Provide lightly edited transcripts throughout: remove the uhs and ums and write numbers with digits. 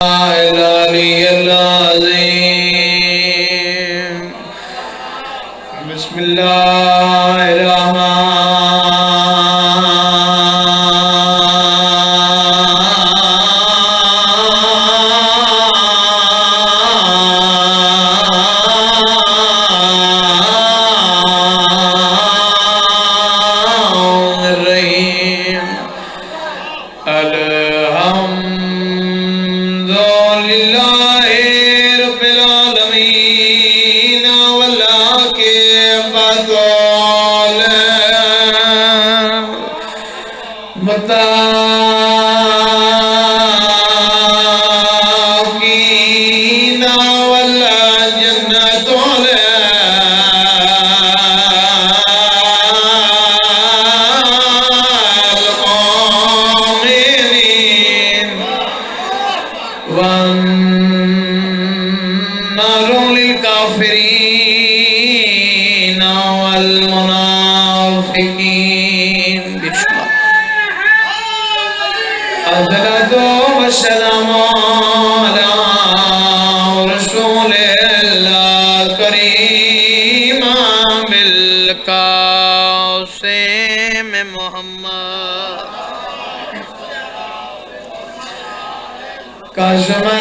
العلی العظیم بسم اللہ الرحمن الرحیم الحمدللہ رب العالمین والعاقبۃ للمتقین والجنۃ للمؤمنین والنار للكافرين والمنافقين الصلاة والسلام على رسول الله الكريم بالقاسم محمد قاسماً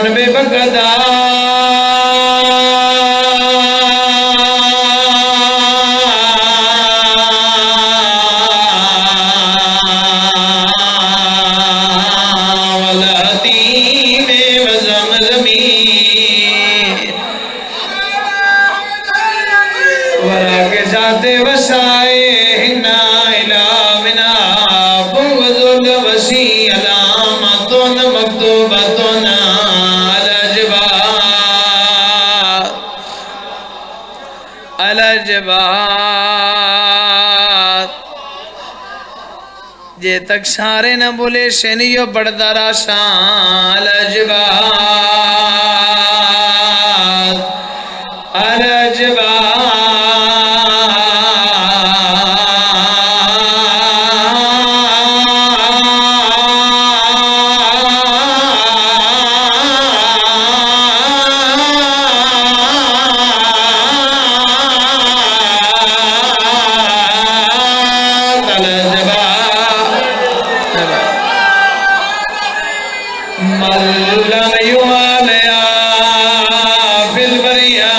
والعتيم وزمزمين وراكزات وسائهن إلى منا فوز وسي علامة مكتوبة على الجبال جے تک سارے نہ بولے شنیو بڑھدا راشان على ملم يواليا في البرية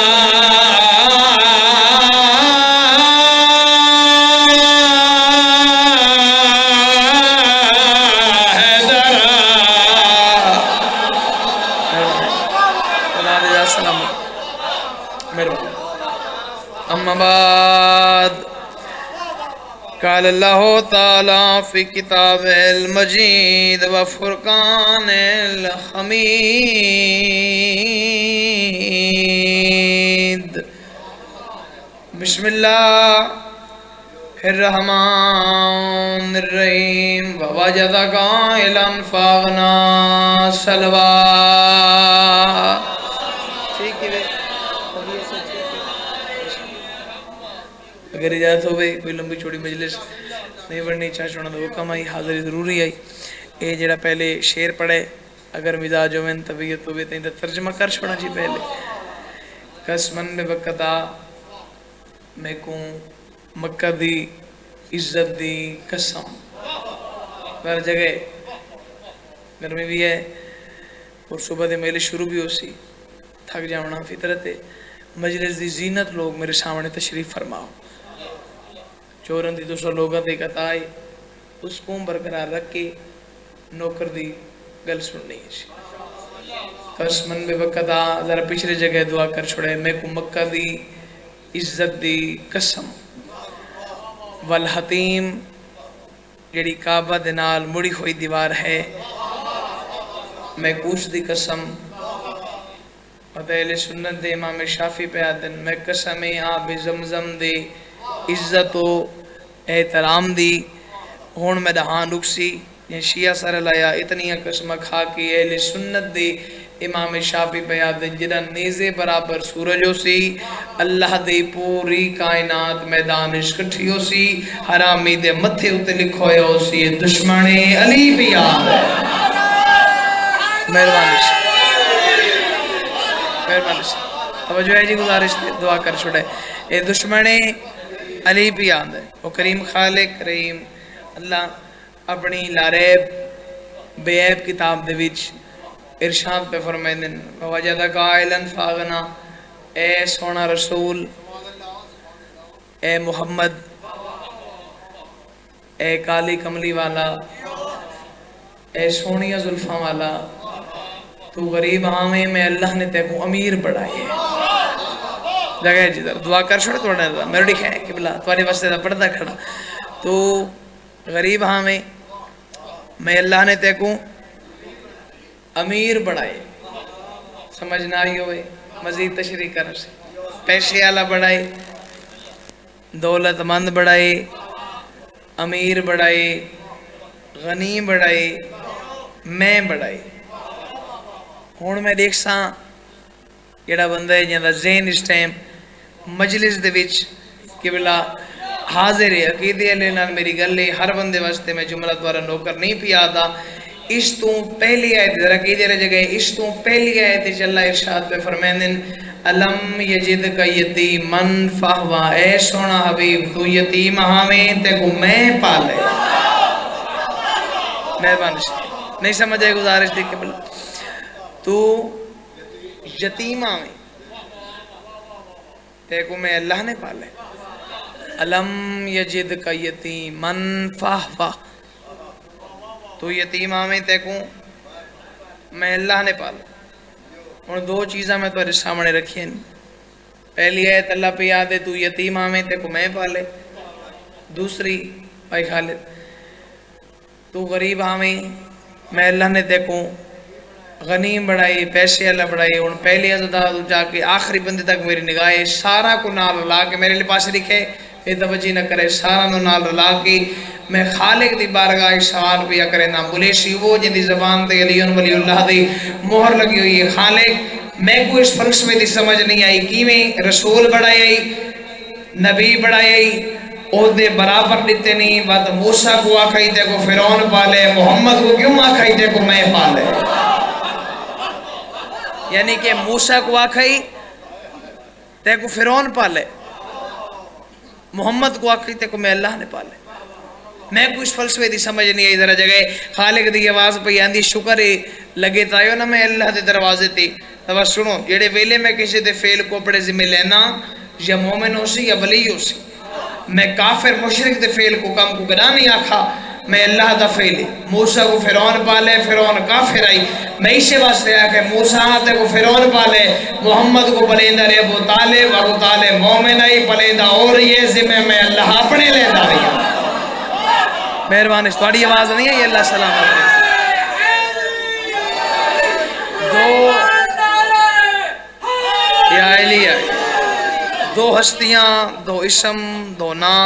أما بعد قال الله تعالى في كتاب المجيد وفرقان الحميد بسم الله الرحمن الرحيم ووجدك عائلا فاغنى سلوى اگر اجازت ہو گئی کوئی لمبی چھوڑی مجلس نہیں پڑھنی چاہ چھوڑنا تو حکم آئی حاضری ضروری آئی اے جڑا پہلے شعر پڑھے اگر مزاج ہوئے طبیعت ہوئے تو ترجمہ کر چھوڑنا جی پہلے قسمن میں وقتا میں کوں مکہ دی عزت دی قسم ہر جگہ گرمی بھی ہے اور صبح دے میلے شروع بھی ہو سی تھک جاؤنا فطرت ہے مجلس دی زینت لوگ میرے سامنے تشریف فرماؤ چورن دی دوسرا لوگاں دی قطائی اس کو برقرار رکھ کے نوکر دی گل سننی ہے قسمن بے وقتا ذرا پچھلے جگہ دعا کر چھوڑے میں کو مکہ دی عزت دی قسم والحتیم جڑی کعبہ دنال مڑی ہوئی دیوار ہے میں کوش دی قسم اہل سنت دے امام شافی پہ آدن میں قسم آب زمزم دے عزت و احترام دی ہون میں دہان رکسی یہ شیعہ سر لایا اتنی قسم کھا کی اہل سنت دے امام شافی پہ آدن جدہ نیزے برابر سورج ہو سی اللہ دے پوری کائنات میدان اشکٹھی ہو سی حرامی دے متھے اتے لکھوئے ہو سی دشمن علی بھی آد ہے مہربانی سے مہربانی سے توجہ ہے جی گزارش دعا کر چھوڑے اے دشمن علی پی آند ہے وہ کریم خالق رحیم اللہ اپنی لاریب بے عیب کتاب دے وچ ارشاد پہ فرمائندن وجدک عائلا فاغنا اے سونا رسول اے محمد اے کالی کملی والا اے سونیا زلفاں والا تو غریب ہاں میں اللہ نے تے کو امیر بڑھائے جگہ جی دعا کر چھوڑے توڑنے دا میرے ڈکھے ہیں کہ بلا تمہاری واسطے دا پڑھتا کھڑا تو غریب ہاں میں اللہ نے تے کو امیر بڑھائے سمجھنا ہی ہوئے مزید تشریح کر سے پیسے والا بڑھائے دولت مند بڑھائے امیر بڑھائے غنی بڑھائے میں بڑھائے ہون میں دیکھ ساں جڑا بندہ ہے جہاں ذہن اس ٹائم مجلس دے وچ کہ بلا حاضر ہے عقیدے علیہ نال میری گل ہے ہر بندے واسطے میں جملہ دوارا نوکر نہیں پیا دا اس تو پہلی آیت ذرا عقیدے رہ جگہ اس تو پہلی آیت اللہ ارشاد پہ فرمائندن علم یجد کا یتیمن فہوا اے سونا حبیب تو یتیم ہمیں تے کو میں پالے مہربانی سے نہیں سمجھے گزارش دیکھ کے بلا تو یتیم ہمیں تے کو میں اللہ نے پالے علم یجد کا یتیمن فہوا تو یتیم ہمیں تے کو میں اللہ نے پالے اور دو چیزاں میں تو سامنے رکھی ہیں پہلی ہے اللہ پہ یاد ہے تو یتیم ہمیں تے کو میں پالے دوسری بھائی خالد تو غریب ہمیں میں اللہ نے تے کو غنیم بڑھائی پیسے اللہ بڑھائی اور پہلی عزدہ جا کے آخری بندے تک میری نگاہ سارا کو نال لا کے میرے لپاس لکھے یہ توجہ نہ کرے سارا نو نال لا کے میں خالق دی بارگاہ سوال پیا کرے نا بلیشی وہ جن دی زبان تے علی ولی اللہ دی مہر لگی ہوئی ہے خالق میں کو اس فلس میں دی سمجھ نہیں آئی کی میں رسول بڑھائی نبی بڑھائی عہدے برابر دیتے نہیں بات موسیٰ کو آکھائی تے کو فرعون پالے محمد کو کیوں آکھائی تے کو میں پالے یعنی کہ موسیٰ کو آکھائی تے کو فرعون پالے محمد کو آکھائی تے کو میں اللہ نے پالے میں کچھ فلسفے دی سمجھ نہیں آئی ذرا جگہ خالق دی آواز پہ آندھی شکر ہے لگے تایو نا میں اللہ دے دروازے تے تو سنو جڑے ویلے میں کسی دے فیل کو اپنے ذمہ لینا یا مومن ہو سی یا ولی ہو سی میں کافر مشرک دے فیل کو کام کو گنا نہیں آکھا میں اللہ دا فیل موسیٰ کو فرعون پالے فرعون کافر آئی میں اسے واسطے آکھے موسیٰ آتے کو فرعون پالے محمد کو پلیندہ رہے ابو طالب مومن آئی پلیندہ اور یہ ذمہ میں اللہ اپنے لیندہ رہی مہربان اس توڑی آواز نہیں ہے یہ اللہ سلامت ہے دو ہستیاں دو اسم دو نا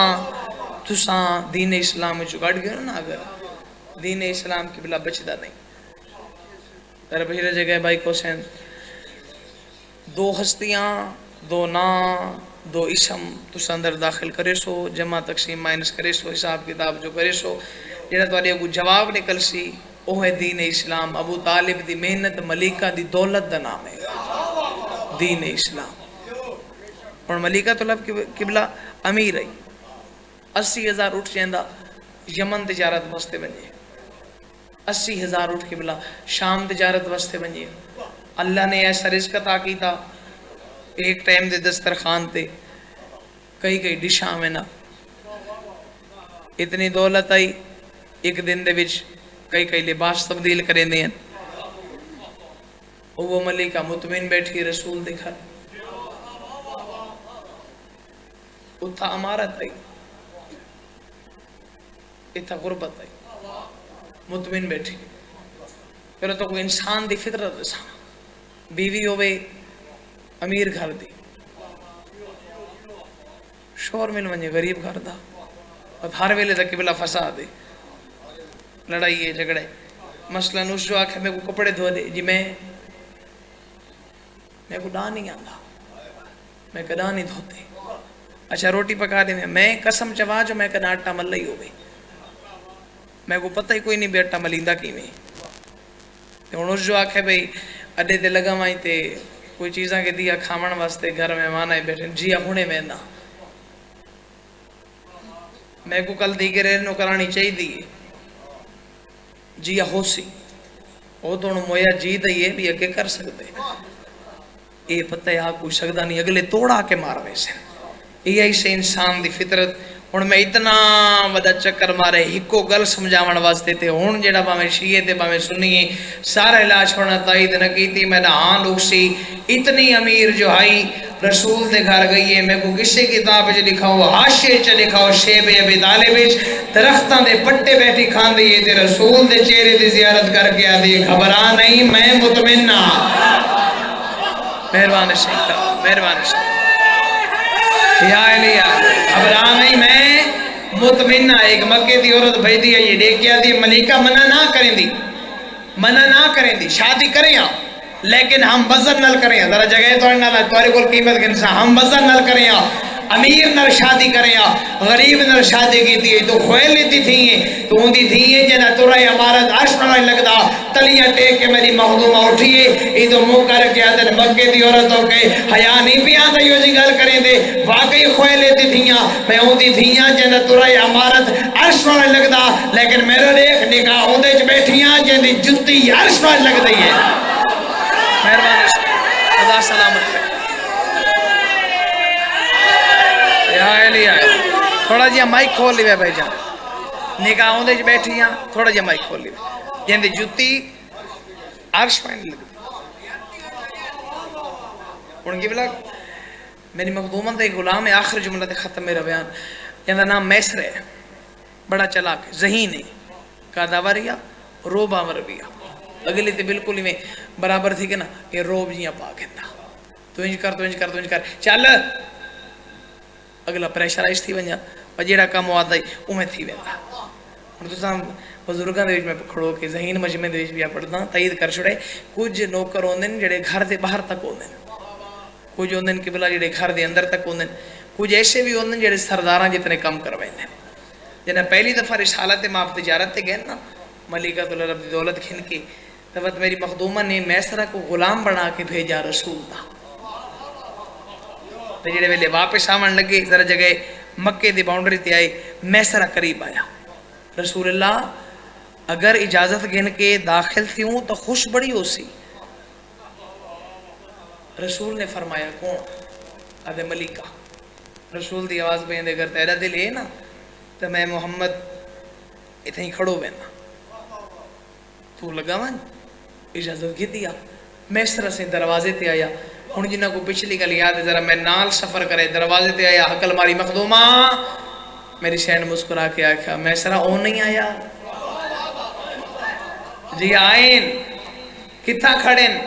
تساں دین اسلام میں چکاٹ گئے نا اگر دین اسلام کی بلا بچدہ نہیں در بہیرہ جگہ بھائی کو سین دو ہستیاں دو نا دو اسم تساں اندر داخل کرے سو جمع تقسیم مائنس کرے سو حساب کتاب جو کرے سو جیڑا تو آلے کو جواب نکل سی وہ ہے دین اسلام ابو طالب دی محنت ملیکہ دی دولت دا نام ہے دین اسلام اور ملیکہ طلب قبلہ امیر ہے 80,000 اٹھ جیندہ یمن تجارت واسطے بنجے 80,000 اٹھ قبلہ شام تجارت واسطے بنجے اللہ نے ایسا رزق عطا کیتا ایک ٹائم دے دسترخوان تے کئی ڈشاں میں نا اتنی دولت آئی ایک دن دے وچ کئی لباس تبدیل کریں دیں وہ ملکہ مطمئن بیٹھی رسول دکھا اتھا امارت آئی اتھا غربت آئی مطمئن بیٹھی پھر تو کوئی انسان دی فطرت سا بیوی ہوئے امیر گھر دی شور مل ونجے غریب گھر دا اور ہر ویلے تک قبلہ فساد ہے لڑائی ہے جھگڑے مثلا اس جو آکھے میں کو کپڑے دھو دے جی میں کو ڈا نہیں آندا میں کدا نہیں دھوتے اچھا روٹی پکا دے میں قسم چوا جو میں کدا آٹا مل ہی ہو گئی میں کو پتہ ہی کوئی نہیں بیٹا ملیندہ کی میں تو اس جو آکھے بھئی اڈے تے لگا مائی تے کوئی چیزاں کے دیا کھامن واسطے گھر مہمان آئے بیٹھے جی ہونے میں نہ میں کو کل دی کے رہنو کرانی چاہی دیئے جی ہو سی وہ تو مویا جی دئیے بھی اگے کر سکتے یہ پتہ ہے آپ کوئی سکتا نہیں اگلے توڑا کے مار ویسے یہ ایسے انسان دی فطرت ہن میں اتنا ودا چکر مارے ہکو گل سمجھاون واسطے تے ہن جڑا باویں شیعہ تے باویں سنی سارا علاج ہونا تائید نہ کیتی میں ہاں لوگ سی اتنی امیر جو آئی رسول دے گھر گئی ہے میں کو کسی کتاب وچ لکھا ہو حاشیے چ لکھا ہو شیب ابی طالب وچ درختاں دے پٹے بیٹھی کھاندی ہے تے رسول دے چہرے دی زیارت کر کے آدی گھبرا نہیں میں مطمئن ہاں مہربان شیخ مہربان شیخ یا علیہ گھبرا نہیں میں مطمئن ہاں ایک مکے دی عورت بھائی دی ہے یہ دیکھیا دی ملیکہ منع نہ کریں دی شادی کریں لیکن ہم وزن نل کریں ذرا جگہ تو نہ تمہارے کول قیمت گنسا ہم وزن نل کریں امیر نل شادی کریں غریب نل شادی کی تھی تو خویل لیتی تھیں تو ان دی تھیں جنہ ترائے امارت عرش نہ لگدا تلیاں ٹیک کے میری مخدومہ اٹھیے یہ تو منہ کر کے آتے مکے دی عورتوں کے حیا نہیں پیا تھا یہ جی گل کریں دے واقعی خویل لیتی تھیں میں ان دی تھیں جنہ ترائے امارت عرش نہ لگدا لیکن میرے دیکھ نکاح ہوندے چ بیٹھیاں جن دی جتی عرش نہ لگ دی ہے مہربانی خدا سلامت رکھے تھوڑا جہاں مائک کھول لیوے بھائی جان نکاحوں دے بیٹھی ہیں تھوڑا جہاں مائک کھول لیوے جن دی جتی عرش پہنے لگی ان کی بلا میری مخدومت دے غلام ہے آخر جملہ تے ختم میرا بیان جن دا نام میسر ہے بڑا چلاک ذہین ہے کاداوریا روبا مربیا اگلی تے بالکل ہی میں برابر تھی کہ نا یہ روب جیاں پاک ہے تو انج کر چل اگلا پریشر آئیس تھی بنجا اور جیڑا کام ہوا ہے میں تھی بیندا اور تو سام بزرگاں دے وچ میں کھڑو کے ذہین مجمع دے وچ بھی پڑھدا تائید کر چھڑے کچھ نوکر ہوندن جڑے گھر دے باہر تک ہوندن کچھ ہوندن کہ بلا جڑے گھر دے اندر تک ہوندن کچھ ایسے بھی ہوندن جڑے سرداراں جتنے کام کروائندے جنہیں پہلی دفعہ رسالت ماپ تجارت تے گئے نا ملکۃ العرب دی دولت کھن کے تب میری مخدومہ نے میسرہ کو غلام بنا کے بھیجا رسول دا جڑے ویلے واپس آون لگے ذرا جگہ مکے دی باؤنڈری تے آئے میسرہ قریب آیا رسول اللہ اگر اجازت گن کے داخل تھیوں تو خوش بڑی ہو سی رسول نے فرمایا کون آدھے ملیکہ رسول دی آواز پہ اندے کرتا ہے دل ہے نا تو میں محمد اتنی کھڑو بینا تو لگا من اجازت گی دیا میسرہ سے دروازے تے آیا ہن جنہ کو پچھلی گل یاد ہے ذرا میں نال سفر کرے دروازے تے آیا حقل ماری مخدومہ میری شہن مسکرا کے آکھا میسرہ او نہیں آیا جی آئین کتھا کھڑن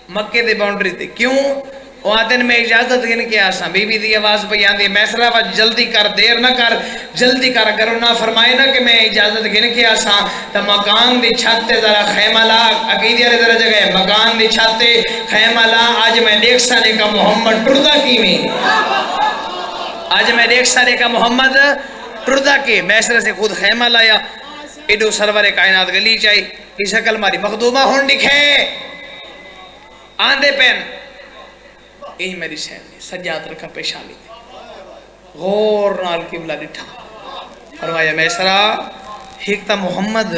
مکے دے باؤنڈری تے کیوں وہ آتے میں اجازت گن کے آساں بی بی دی آواز پہ آندی میسرہ وقت جلدی کر دیر نہ کر جلدی کر اگر نہ فرمائے نا کہ میں اجازت گن کے آساں تو مکان دی چھتے ذرا خیمہ لا عقیدی علی ذرا جگہ ہے مکان دی چھتے خیمہ لا آج میں دیکھ سانے کا محمد ٹردہ کی میں آج میں دیکھ سانے کا محمد ٹردہ کے میسرہ سے خود خیمہ لایا ایڈو سرور کائنات گلی چاہی اس شکل ماری مخدومہ ہون دکھے آندے پین یہی میری شہن نے سجاد رکھا پیشانی تھی غور نال قبلہ ڈٹھا فرمایا میسرہ ہکتا محمد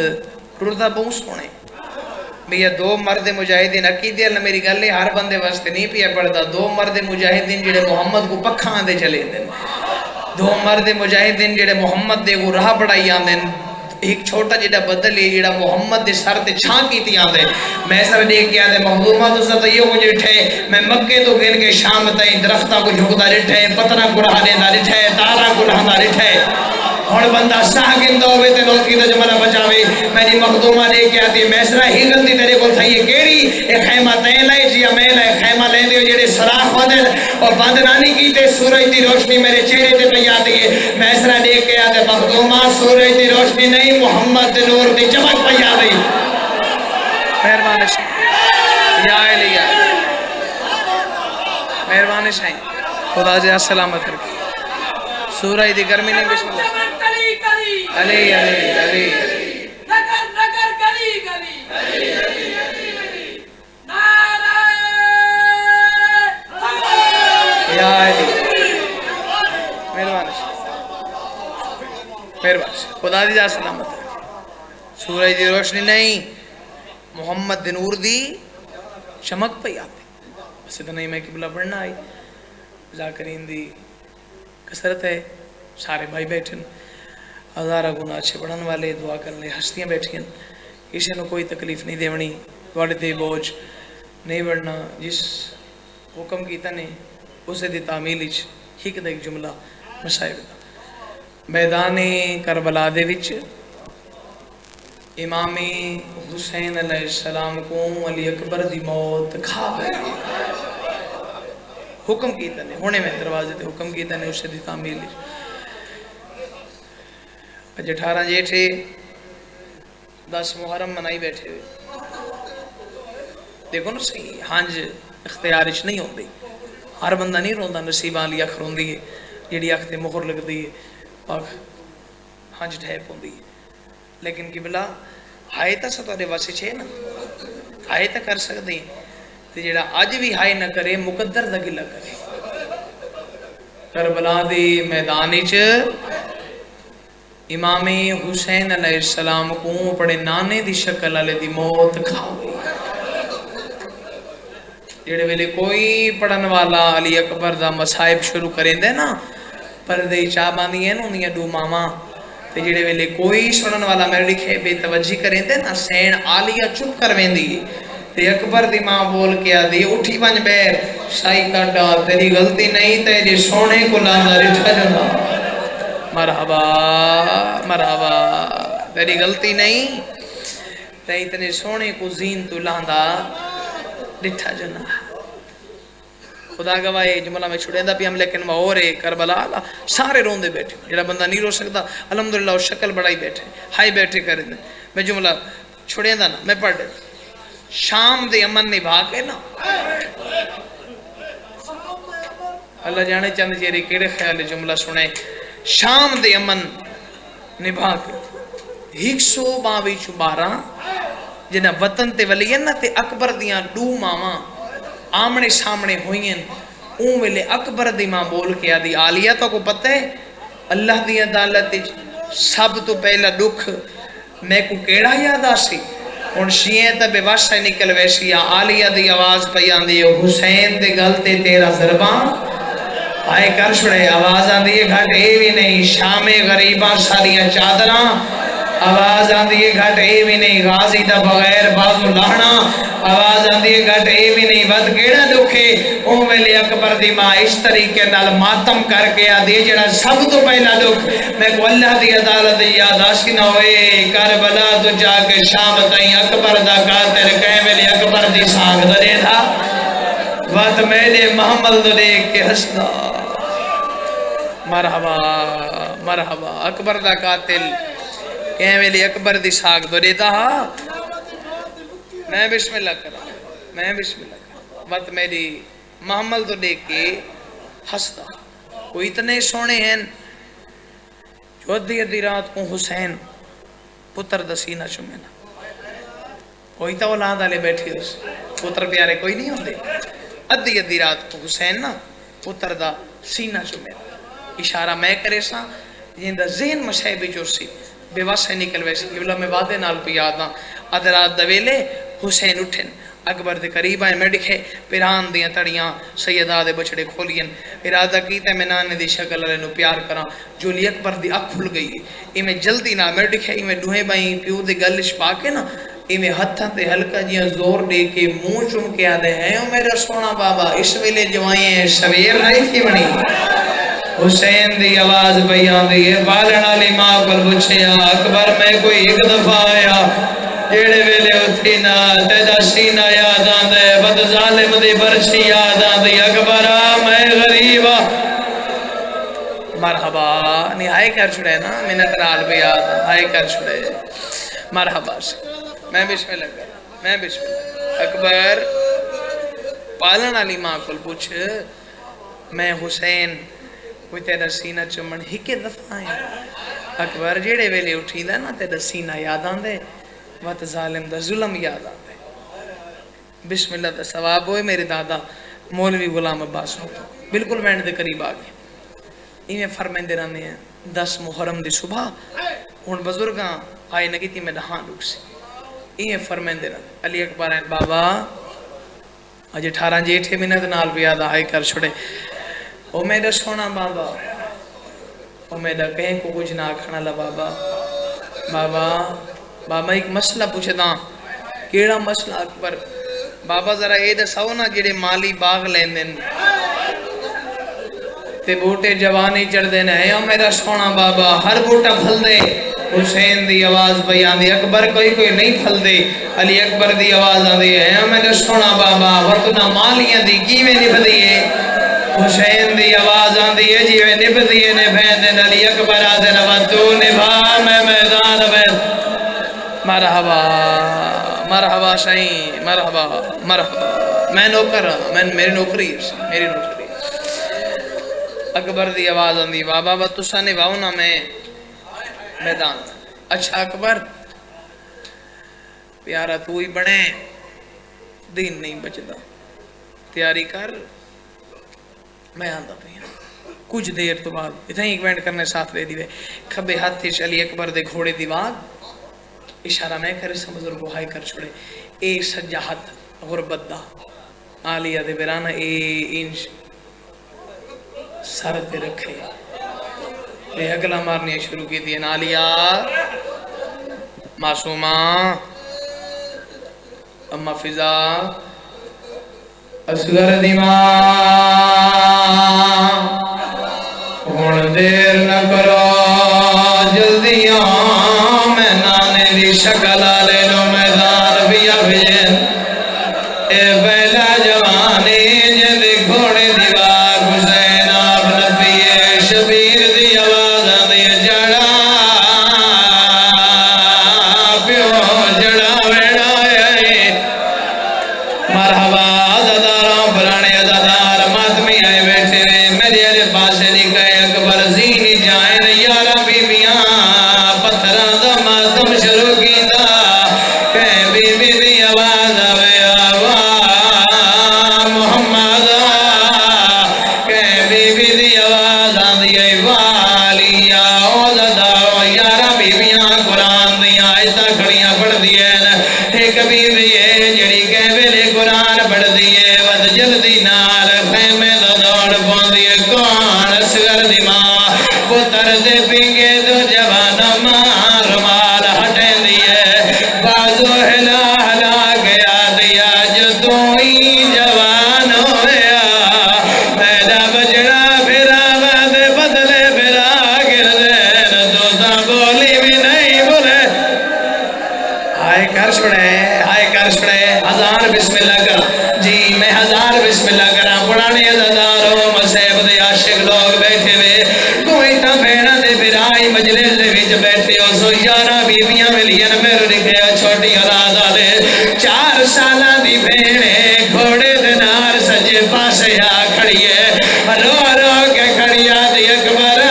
ٹردہ بہت سونے بھیا دو مرد مجاہدین عقیدے اللہ میری گلے ہر بندے واسطے نہیں پیا پڑھتا دو مرد مجاہدین جڑے محمد کو پکھا آندے چلے دن دو مرد مجاہدین جڑے محمد دے کو راہ بڑھائی آندے ایک چھوٹا جڑا بدل ہے جڑا محمد دے سر تے چھان کیتی آندے میں سر دیکھ کے آندے محدومہ تو ستا یہ مجھے ٹھے میں مکے تو گن کے شام تائیں درختہ کو جھکتا رٹھے پتنا کو رہا دینا رٹھے تارا کو رہا رٹھے اور بندہ ساہ گندہ ہوئے تے لوگ کی تجملہ بچاوے میری مخدومہ دے کے آتی میسرہ ہی غلطی تیرے کو تھا یہ کیڑی ایک خیمہ تین لائے جیا میں لائے خیمہ لے دیو جڑے سراخ ودن اور بندنانی کی تے سورج دی روشنی میرے چہرے تے پہ آتی ہے میسرہ دے کے آتے مخدومہ سورج دی روشنی نہیں محمد دی نور دی چمک پہ آتی مہربان شاہی یا علیہ مہربان شاہی خدا جا سلامت رکھی سورہ دی گرمی نے بسم اللہ علی علی علی نگر گلی گلی نعرہ خدا دی ذات سلامت رکھے. سورج دی روشنی نہیں، محمد دی نور دی چمک پہ آتی. بس اتنا ہی میں قبلہ پڑھنا آئی. ذاکرین دی کثرت ہے، سارے بھائی بیٹھن، ہزارہ گناہ اچھے پڑھن والے دعا کرنے ہستیاں بیٹھیں. کسی نے کوئی تکلیف نہیں دیونی، تواڈے تے بوجھ نہیں بڑھنا. جس حکم کیتا نے اسے دی تعمیل وچ ایک دا ایک جملہ مصائب دا. میدان کربلا دے وچ امام حسین علیہ السلام کو علی اکبر دی موت کھا گئی. حکم کیتا نے ہونے میں دروازے تے حکم کیتا نے اسے دی تعمیل وچ. اج 18 جیٹھے 10 محرم منائی بیٹھے ہوئے. دیکھو نا صحیح ہنج اختیار وچ نہیں ہوندی. ہر بندہ نہیں روندا، نصیب والی اکھ روندی ہے، جیڑی اکھ تے مہر لگدی ہے اکھ ہنج ٹھیپ ہوندی ہے. لیکن قبلہ ہائے تا ساڈے واسے چھے نا، ہائے تا کر سکدے تے جیڑا اج بھی ہائے نہ کرے مقدر دا گلہ کرے. کربلا دے میدان وچ امام حسین علیہ السلام کو اپنے نانے دی شکل والے دی موت کھا گئی. جڑے ویلے کوئی پڑھن والا علی اکبر دا مصائب شروع کریں دے نا، پردے چاہ باندھی ہیں انہیاں دو ماما، تے جڑے ویلے کوئی سنن والا میرے لکھے بے توجہ کریں دے نا، سین آلیہ چپ کرویں دی تے اکبر دی ماں بول کے آدھی اٹھی ونج بیر سائی کڈا تیری غلطی نہیں تے جے سونے کو لانا رٹھا جنا. مرحبا مرحبا، تیری غلطی نہیں تے اتنے سونے کو زین تو لاندا ڈٹھا جنا. خدا گواہ جملہ میں چھڑے دا بھی ہم، لیکن وہ اور کربلا سارے رون دے بیٹھے. جڑا بندہ نہیں رو سکتا الحمدللہ وہ شکل بڑائی بیٹھے ہائی بیٹھے کر دیں. میں جملہ چھڑے دا نا میں پڑھ دے. شام دے امن نبھا کے نا اللہ جانے چند چیرے کیڑے خیال جملہ سنے. شام دے امن نبھا کے 122 جنہ وطن تے ولیین نا تے اکبر دیاں دو ماما آمنے سامنے ہوئیں. اون ویلے اکبر دی ماں بول کے آدھی آلیہ تو کو پتہ ہے اللہ دی عدالت سب تو پہلا دکھ میں کو کیڑا یاد آسی. ان شیئیں تا بے واسطہ نکل ویسی آلیہ دی آواز پیان دی حسین دے گلتے تیرا ضربان آئے کر چھڑے. آواز آن دیئے گھٹ اے بھی نہیں شام غریباں سالیاں چادراں. آواز آن دیئے گھٹ اے بھی نہیں غازی دا بغیر بازو لہنا. آواز آن دیئے گھٹ اے بھی نہیں ود کیڑا دکھے. اون ویلے اکبر دی ماں اس طریقے نال ماتم کر کے آدھی جڑا سب تو پہلا دکھ میں کو اللہ دی عدالت یاد آسی نہ ہوئے. کربلا تو جا کے شام تائیں اکبر دا قاتل کہیں ویلے اکبر دی سانگ دا دے تھا وقت میلے محمد دا دے کے ہستا. مرحبا مرحبا اکبر دا قاتل کہیں ویلے اکبر دی ساگ دو دیتا ہاں. میں بسم اللہ کرا میں بسم اللہ کرا وقت میری محمد تو دیکھ کے ہستا. وہ اتنے سونے ہیں جو ادھی رات کو حسین پتر دا سینہ چمینا. کوئی تا اولاد آلے بیٹھے اس پتر پیارے کوئی نہیں ہوندے. ادھی رات کو حسین نا پتر دا سینہ چمینا. اشارہ میں کرے سا جن دا ذہن مشہبی جو سی بے واسطہ نکل ویسی. قبلہ میں وعدے نال پہ یاداں ادرات دویلے حسین اٹھن اکبر دے قریب آئے. میں دکھے پیران دیاں تڑیاں سیدہ دے بچڑے کھولین. ارادہ کیتا ہے میں نانے دی شکل علیہ نو پیار کراں. جولی اکبر دی اکھ کھل گئی ہے میں جلدی نہ. میں دکھے میں دوہیں بائیں پیو دے گلش پا کے نا میں ہتھاں تے ہلکا جیاں زور دے کے منہ چوم کے آدھے ہیں او میرا سونا بابا اس ویلے جوائیں سویر نہیں تھی بنی. حسین دی آواز بیان دی بالن علی ماں کل پوچھے اکبر میں کوئی ایک دفعہ آیا جیڑے ویلے اتھی نا تیدا سینہ یاد آندے بد ظالم دی برچی یاد آندی. اکبر میں غریبہ مرحبا نہیں آئے کر چھڑے نا منت رال بھی یاد آئے کر چھڑے. مرحبا سے میں بسم اللہ کر میں بسم اللہ. اکبر پالن علی ماں کل پوچھ میں حسین کوئی تیرا سینہ چمن ہکے دفعہ آئے. اکبر جیڑے ویلے اٹھی دا نا تیرا سینہ یاد آندے وقت ظالم دا ظلم یاد آندے. بسم اللہ دا ثواب ہوئے. میرے دادا مولوی غلام عباس ہوتا بالکل وینڈ دے قریب آگئے. میں فرمائندے رہنے ہیں 10 محرم دی صبح ہن بزرگاں آئے نہ کیتی میں دہاں لوگ سی یہ فرمیندے نا علی اکبر ہیں بابا اج 18 جیٹھے منت نال بھی آدھا ہائی کر چھڑے او میرا سونا بابا او میرا کہیں کو کچھ نہ کھانا لا بابا بابا بابا ایک مسئلہ پوچھتا کیڑا مسئلہ اکبر بابا ذرا اے دساؤ نا جڑے مالی باغ لیندن تے بوٹے جوانی چڑھ دینا ہے او میرا سونا بابا ہر بوٹا پھل دے حسین دی آواز بیان دی اکبر کوئی نہیں پھل دے علی اکبر دی آواز آن دی ہے او میرا سونا بابا وطنہ مالیاں دی کیویں نبھ دیئے حسین دی آواز آن دی ہے جیویں نبھ دیئے نبھین دن علی اکبر آدھن وطو نبھا میں میدان میں مرحبا مرحبا شاہین مرحبا مرحبا میں نوکر میری نوکری ہے میری نوکری اکبر دی آواز آن دی بابا وطسا نبھاؤ نا میں میدان اچھا اکبر پیارا تو ہی بنے دین نہیں بچدا تیاری کر میں آندہ پہیا کچھ دیر تو بعد اتنا ایک بینڈ کرنے ساتھ لے دیوے کھبے ہاتھ تھی علی اکبر دے گھوڑے دیوان اشارہ میں کرے سمجھر کو ہائی کر چھوڑے اے سجاہت غربت دا آلیہ دے بیرانا اے انش سر دے رکھے لے اگلا مارنی شروع کی دی نالیہ معصومہ اما فضا اصغر دیماں ہون دیر نہ کرو جلدیاں میں نانے دی شکل آلے لو میدان بھی ابھین اے بیلا جوانی جدی گھوڑے دیوا حسین آپ نبی شبیر دی آواز آدھی جڑا پیو جڑا ویڑا ہے مرحبا عزداروں پرانے عزدار ماتمی آئے بیٹھے رہے میرے علی پاسے نکے اکبر زینی جائیں یارہ بی بیاں پتھران دا ماتم شروع کی دا کہیں بی بی دی آواز آوے آوا محمد کہیں بی بی دی آواز آدھی اے والیا عزداروں یارہ بی بیاں قرآن دیا ایتا کھڑیاں پڑھ دیئے ایک بی بی ہے جڑی کہہ ویلے قرآن پڑھ دیئے ود جلدی نال خیمے دا دوڑ پون دیئے کون اصغر دی ماں پتر دے پنگے دو جوان مار مال ہٹیں دیئے بازو ہلا ہلا گیا دیا جو تو ہی جوان ہویا میڈا بجڑا پھرا باد بدلے پھرا گر دین دوتا بولی بھی نہیں بولے آئے کر چھڑے ہزار بسم اللہ کر جی میں ہزار بسم اللہ کرا پڑھانے ہزاروں مسیب دے عاشق لوگ بیٹھے ہوئے کوئی تا بھیڑا دے برائی مجلس دے وچ بیٹھے ہو سو یارہ بیبیاں ملین میرے لکھے چھوٹی اولاد والے 4 سالہ دی بھیڑے گھوڑے دے نال سجے پاسے آ کھڑیے رو رو کے کھڑیا دی اکبر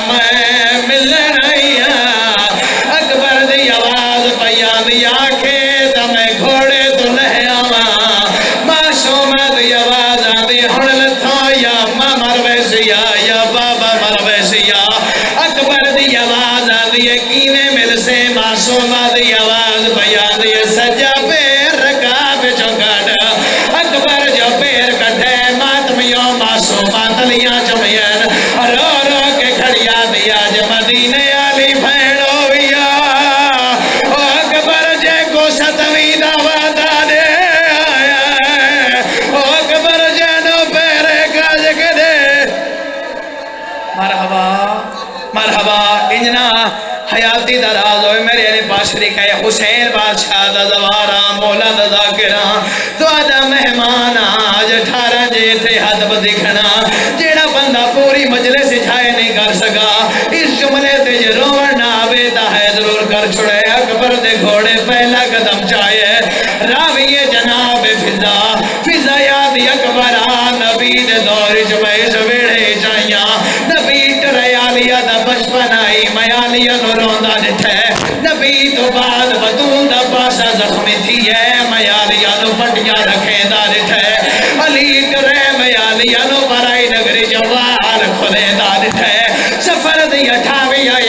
میں ملن آئی اکبر دی آواز پیا دی آنکھیں تا میں گھوڑے تو لے آواں معصومہ دی آواز آدھی ہن لتھا یا ماں مرویسیا یا بابا مرویسیا اکبر دی آواز آدھی کینے مل سے معصومہ دی آواز پیا دی سجا پیر رکاب چوکاٹ اکبر جو پیر کٹھے ماتمیوں معصومہ تلیاں چمین رو رو کے کھڑیا دیا جو مدینے علی بھیڑو ویا او اکبر جے کو ستوی دعویٰ دے آیا او اکبر جے نو پیرے کاج کدے مرحبا مرحبا انجنا حیاتی دراز ہوئے میرے علی پاس لکھا ہے حسین بادشاہ دا زوارا مولا دا ذاکرہ تو آدھا مہمان آج 18 جیتے حدب دکھنا جیڑا بندہ پوری مجلس جھائے نہیں کر سکا اس جملے تے جو روڑنا آویتا ہے ضرور کر چھڑے اکبر دے گھوڑے پہلا قدم چاہے راوی جناب فضا فضا یادی اکبر نبی دے دور جبے سویڑے چاہیاں نبی ٹریالیا دا بچپن آئی میالیا نو روندا جٹھے نبی تو بعد بدون دا پاسا زخمی تھی ہے میالیا نو پٹیا رکھے دا جٹھے علی کرے میالیا نو برائی نگری جوال کھلے دا جٹھے سفر دی 28